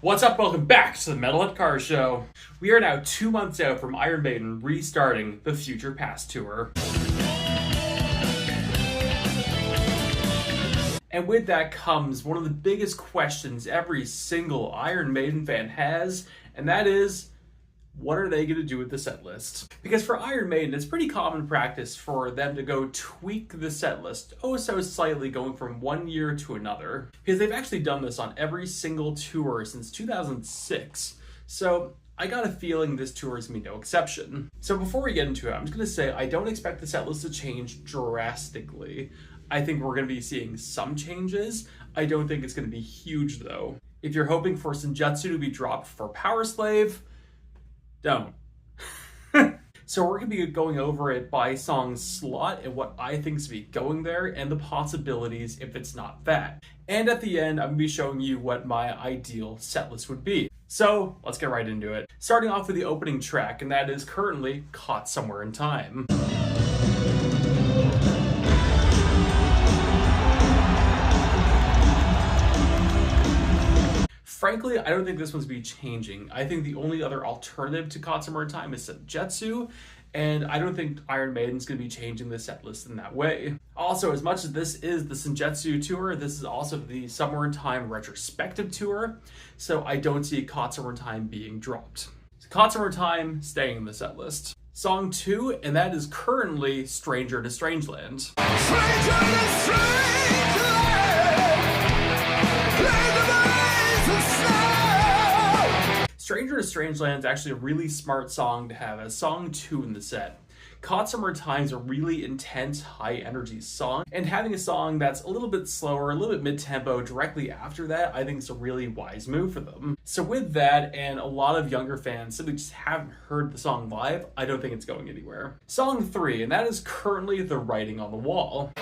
What's up? Welcome back to the Metalhead Car Show. We are now 2 months out from Iron Maiden restarting the Future Past Tour. And with that comes one of the biggest questions every single Iron Maiden fan has, and that is, what are they going to do with the set list? Because for Iron Maiden, it's pretty common practice for them to go tweak the set list, oh so slightly, going from one year to another. Because they've actually done this on every single tour since 2006. So I got a feeling this tour is going to be no exception. So before we get into it, I'm just going to say I don't expect the set list to change drastically. I think we're going to be seeing some changes. I don't think it's going to be huge though. If you're hoping for Senjutsu to be dropped for Power Slave, don't. So we're going to be going over it by song slot and what I think is to be going there and the possibilities if it's not that. And at the end, I'm going to be showing you what my ideal set list would be. So let's get right into it. Starting off with the opening track, and that is currently Caught Somewhere in Time. Frankly, I don't think this one's be changing. I think the only other alternative to Caught Somewhere in Time is Senjutsu, and I don't think Iron Maiden's going to be changing the set list in that way. Also, as much as this is the Senjutsu tour, this is also the Somewhere in Time retrospective tour, so I don't see Caught Somewhere in Time being dropped. So Caught Somewhere in Time staying in the set list. Song 2, and that is currently Stranger to Strangeland. Stranger to Strangeland! Stranger to Strangeland is actually a really smart song to have as song 2 in the set. Caught Somewhere in Time is a really intense, high-energy song, and having a song that's a little bit slower, a little bit mid-tempo directly after that, I think is a really wise move for them. So with that, and a lot of younger fans simply just haven't heard the song live, I don't think it's going anywhere. Song 3, and that is currently The Writing on the Wall.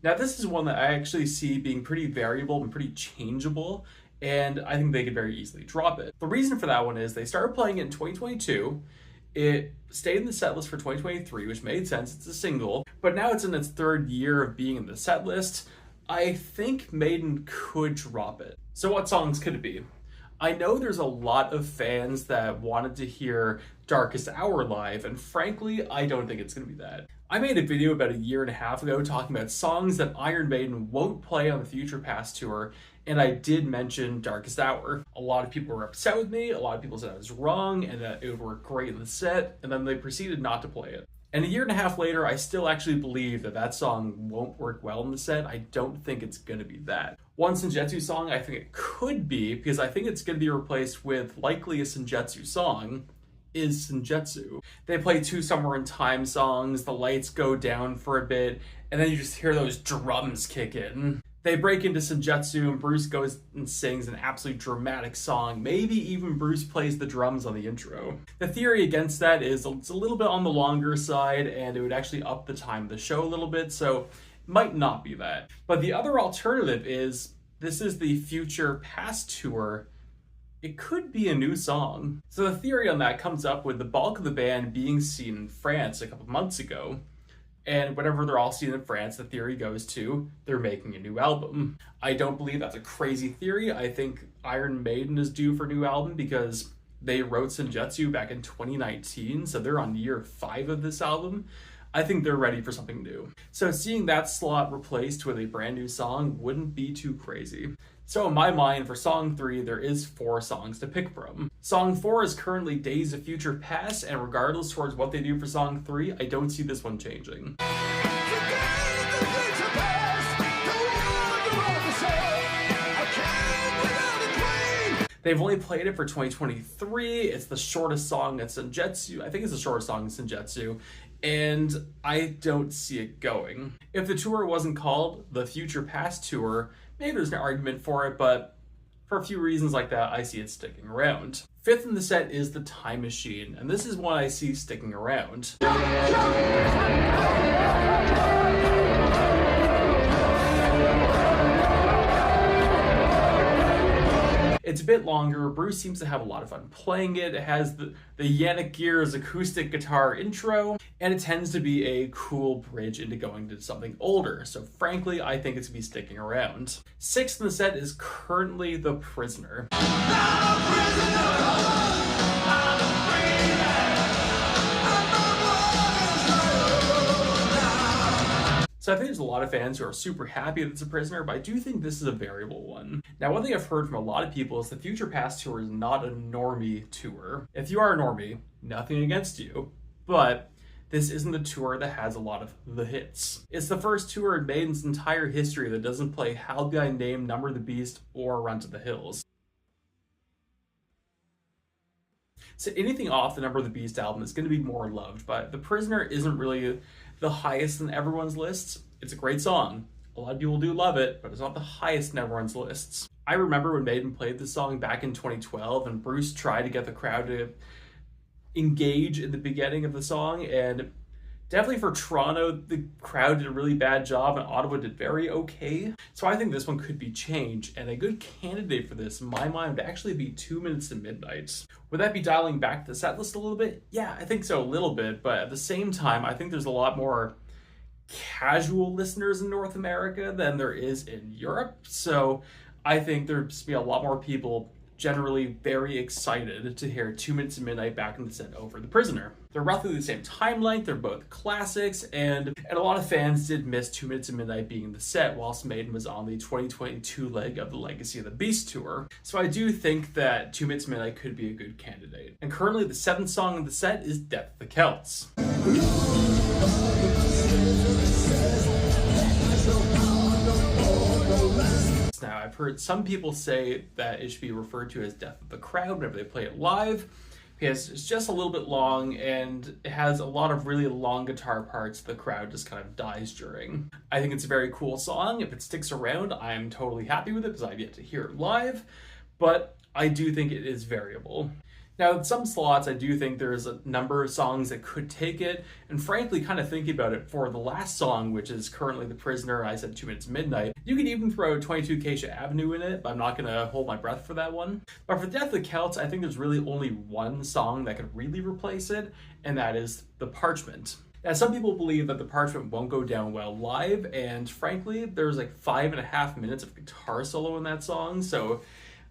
Now this is one that I actually see being pretty variable and pretty changeable, and I think they could very easily drop it. The reason for that one is they started playing it in 2022, it stayed in the set list for 2023, which made sense, it's a single, but now it's in its third year of being in the set list. I think Maiden could drop it. So what songs could it be? I know there's a lot of fans that wanted to hear Darkest Hour live, and frankly, I don't think it's going to be that. I made a video about a year and a half ago talking about songs that Iron Maiden won't play on the Future Past Tour, and I did mention Darkest Hour. A lot of people were upset with me, a lot of people said I was wrong, and that it would work great in the set, and then they proceeded not to play it. And a year and a half later, I still actually believe that that song won't work well in the set. I don't think it's going to be that. One Senjutsu song I think it could be, because I think it's going to be replaced with likely a Senjutsu song, is Senjutsu. They play 2 Somewhere in Time songs, the lights go down for a bit, and then you just hear those drums kick in. They break into Senjutsu and Bruce goes and sings an absolutely dramatic song. Maybe even Bruce plays the drums on the intro. The theory against that is it's a little bit on the longer side and it would actually up the time of the show a little bit, so it might not be that. But the other alternative is this is the Future Past Tour. It could be a new song. So the theory on that comes up with the bulk of the band being seen in France a couple months ago. And whenever they're all seen in France, the theory goes to they're making a new album. I don't believe that's a crazy theory. I think Iron Maiden is due for a new album because they wrote Senjutsu back in 2019, so they're on year 5 of this album. I think they're ready for something new. So seeing that slot replaced with a brand new song wouldn't be too crazy. So in my mind, for Song 3, there is 4 songs to pick from. Song 4 is currently Days of Future Past, and regardless towards what they do for Song 3, I don't see this one changing. They've only played it for 2023. It's the shortest song at Senjutsu. I think it's the shortest song in Senjutsu, and I don't see it going. If the tour wasn't called the Future Past Tour, maybe there's an argument for it, but for a few reasons like that, I see it sticking around. 5th in the set is the Time Machine, and this is one I see sticking around. It's a bit longer. Bruce seems to have a lot of fun playing it. It has the Yannick Gears acoustic guitar intro, and it tends to be a cool bridge into going to something older. So frankly, I think it's gonna be sticking around. Sixth in the set is currently The Prisoner. So I think there's a lot of fans who are super happy that it's a Prisoner, but I do think this is a variable one. Now, one thing I've heard from a lot of people is the Future Past tour is not a normie tour. If you are a normie, nothing against you, but this isn't the tour that has a lot of the hits. It's the first tour in Maiden's entire history that doesn't play How Be I Named, Number of the Beast, or Run to the Hills. So anything off the Number of the Beast album is going to be more loved, but The Prisoner isn't really the highest in everyone's lists. It's a great song. A lot of people do love it, but it's not the highest in everyone's lists. I remember when Maiden played this song back in 2012, and Bruce tried to get the crowd to engage in the beginning of the song, and definitely for Toronto, the crowd did a really bad job, and Ottawa did very okay. So I think this one could be changed, and a good candidate for this, in my mind, would actually be 2 Minutes to Midnight. Would that be dialing back the set list a little bit? Yeah, I think so, a little bit, but at the same time, I think there's a lot more casual listeners in North America than there is in Europe, so I think there's be a lot more people generally very excited to hear 2 Minutes to Midnight back in the set over The Prisoner. They're roughly the same time length, they're both classics, and a lot of fans did miss 2 Minutes to Midnight being in the set whilst Maiden was on the 2022 leg of the Legacy of the Beast tour. So I do think that 2 Minutes to Midnight could be a good candidate. And currently the 7th song in the set is Death of the Celts. Now, I've heard some people say that it should be referred to as Death of the Crowd whenever they play it live, because it's just a little bit long and it has a lot of really long guitar parts the crowd just kind of dies during. I think it's a very cool song. If it sticks around, I'm totally happy with it because I've yet to hear it live, but I do think it is variable. Now, in some slots, I do think there's a number of songs that could take it, and frankly, kind of thinking about it, for the last song, which is currently The Prisoner, I said 2 Minutes to Midnight, you could even throw 22 Acacia Avenue in it, but I'm not going to hold my breath for that one. But for Death of the Celts, I think there's really only one song that could really replace it, and that is The Parchment. Now, some people believe that The Parchment won't go down well live, and frankly, there's like 5.5 minutes of guitar solo in that song, so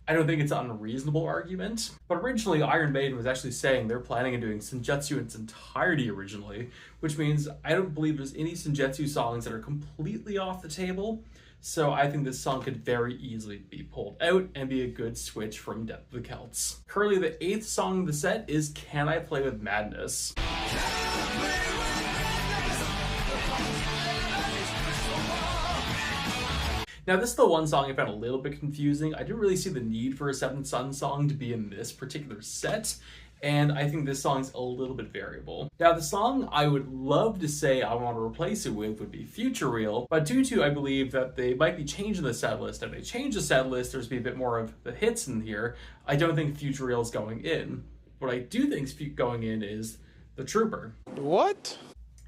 I don't think it's an unreasonable argument. But originally, Iron Maiden was actually saying they're planning on doing Senjutsu in its entirety originally, which means I don't believe there's any Senjutsu songs that are completely off the table. So I think this song could very easily be pulled out and be a good switch from Death of the Celts. Currently, the 8th song of the set is Can I Play With Madness? Now, this is the one song I found a little bit confusing. I didn't really see the need for a Seventh Son song to be in this particular set, and I think this song's a little bit variable. Now, the song I would love to say I want to replace it with would be Future Real, but due to, I believe, that they might be changing the set list, if they change the set list, there's be a bit more of the hits in here, I don't think Future Real is going in. What I do think is going in is The Trooper. What?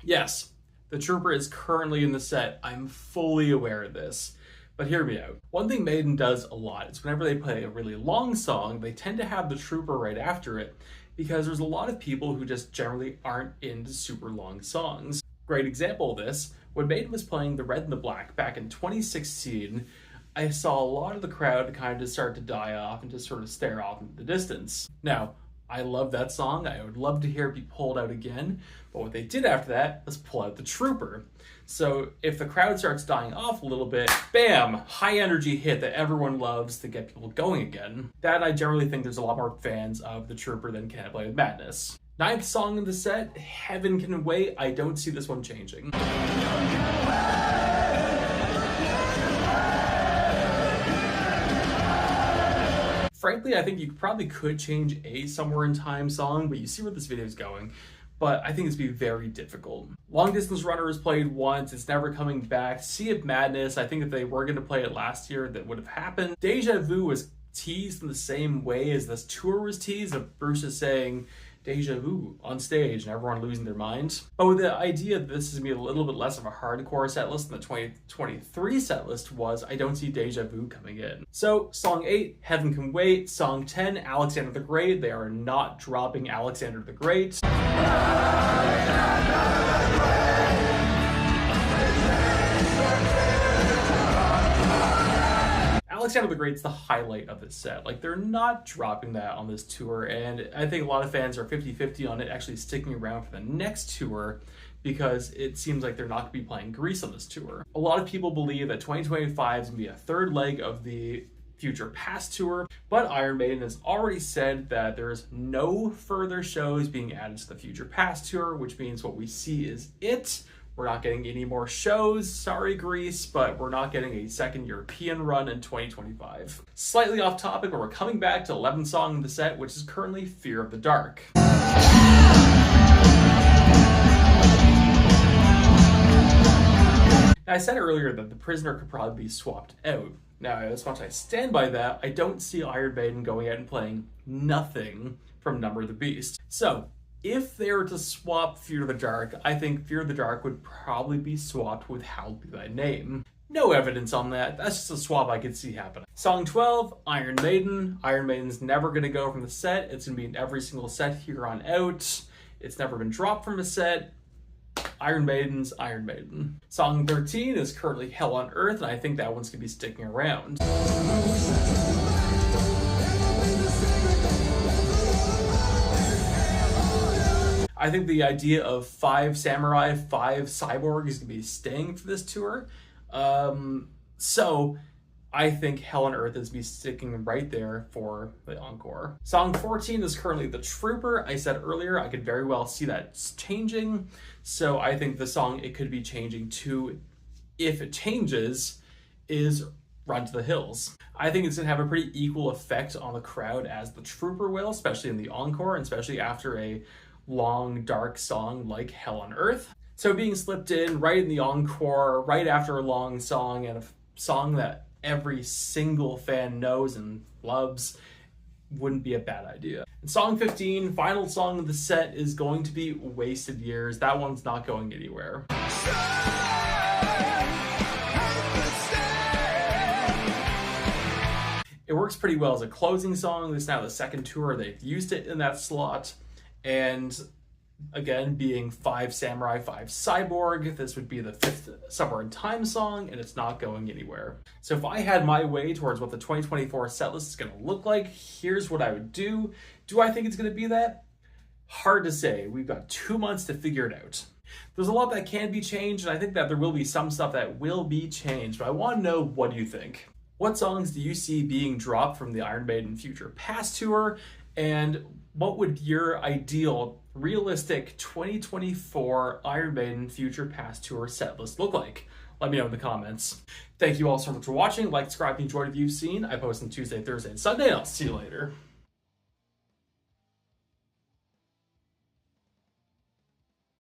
Yes, The Trooper is currently in the set. I'm fully aware of this. But hear me out. One thing Maiden does a lot is whenever they play a really long song, they tend to have The Trooper right after it, because there's a lot of people who just generally aren't into super long songs. Great example of this, when Maiden was playing The Red and the Black back in 2016, I saw a lot of the crowd kind of just start to die off and just sort of stare off into the distance. Now, I love that song. I would love to hear it be pulled out again, but what they did after that was pull out The Trooper. So if the crowd starts dying off a little bit, bam, high energy hit that everyone loves to get people going again. That I generally think there's a lot more fans of The Trooper than Can I Play With Madness. 9th song in the set, Heaven Can Wait. I don't see this one changing. Frankly, I think you probably could change a Somewhere in Time song, but you see where this video is going. But I think it's be very difficult. Long Distance Runner was played once, it's never coming back. Sea of Madness, I think if they were going to play it last year, that would have happened. Deja Vu was teased in the same way as this tour was teased, of Bruce is saying, Deja Vu on stage and everyone losing their minds. But with the idea that this is going to be a little bit less of a hardcore set list than the 2023 set list was, I don't see Deja Vu coming in. So song 8, Heaven Can Wait. Song 10, Alexander the Great. They are not dropping Alexander the Great. Alexander the Great's the highlight of this set. Like, they're not dropping that on this tour, and I think a lot of fans are 50-50 on it actually sticking around for the next tour because it seems like they're not going to be playing Greece on this tour. A lot of people believe that 2025 is going to be a third leg of the Future Past tour, but Iron Maiden has already said that there's no further shows being added to the Future Past tour, which means what we see is it. We're not getting any more shows, sorry Greece, but we're not getting a second European run in 2025. Slightly off topic, but we're coming back to the 11th song in the set, which is currently Fear of the Dark. Now, I said earlier that The Prisoner could probably be swapped out. Now, as much as I stand by that, I don't see Iron Maiden going out and playing nothing from Number of the Beast. So, if they were to swap Fear of the Dark, I think Fear of the Dark would probably be swapped with Hallowed Be Thy Name. No evidence on that, that's just a swap I could see happening. Song 12, Iron Maiden. Iron Maiden's never going to go from the set. It's going to be in every single set here on out. It's never been dropped from a set. Iron Maiden's Iron Maiden. Song 13 is currently Hell on Earth, and I think that one's going to be sticking around. I think the idea of 5 samurai, 5 cyborgs is going to be staying for this tour. So I think Hell on Earth is going to be sticking right there for the Encore. Song 14 is currently The Trooper. I said earlier I could very well see that changing. So I think the song it could be changing to, if it changes, is Run to the Hills. I think it's going to have a pretty equal effect on the crowd as The Trooper will, especially in the Encore, and especially after a long, dark song like Hell on Earth. So being slipped in right in the Encore, right after a long song, and a song that every single fan knows and loves, wouldn't be a bad idea. And song 15, final song of the set, is going to be Wasted Years. That one's not going anywhere. It works pretty well as a closing song. This is now the second tour they've used it in that slot. And again, being 5 samurai, 5 cyborg, this would be the 5th Somewhere in Time song, and it's not going anywhere. So if I had my way towards what the 2024 setlist is going to look like, here's what I would do. Do I think it's going to be that? Hard to say. We've got 2 months to figure it out. There's a lot that can be changed, and I think that there will be some stuff that will be changed, but I want to know, what do you think? What songs do you see being dropped from the Iron Maiden Future Past tour, and what would your ideal, realistic 2024 Iron Maiden Future Past tour set list look like? Let me know in the comments. Thank you all so much for watching. Like, subscribe if you enjoyed what you've seen. I post on Tuesday, Thursday, and Sunday, and I'll see you later.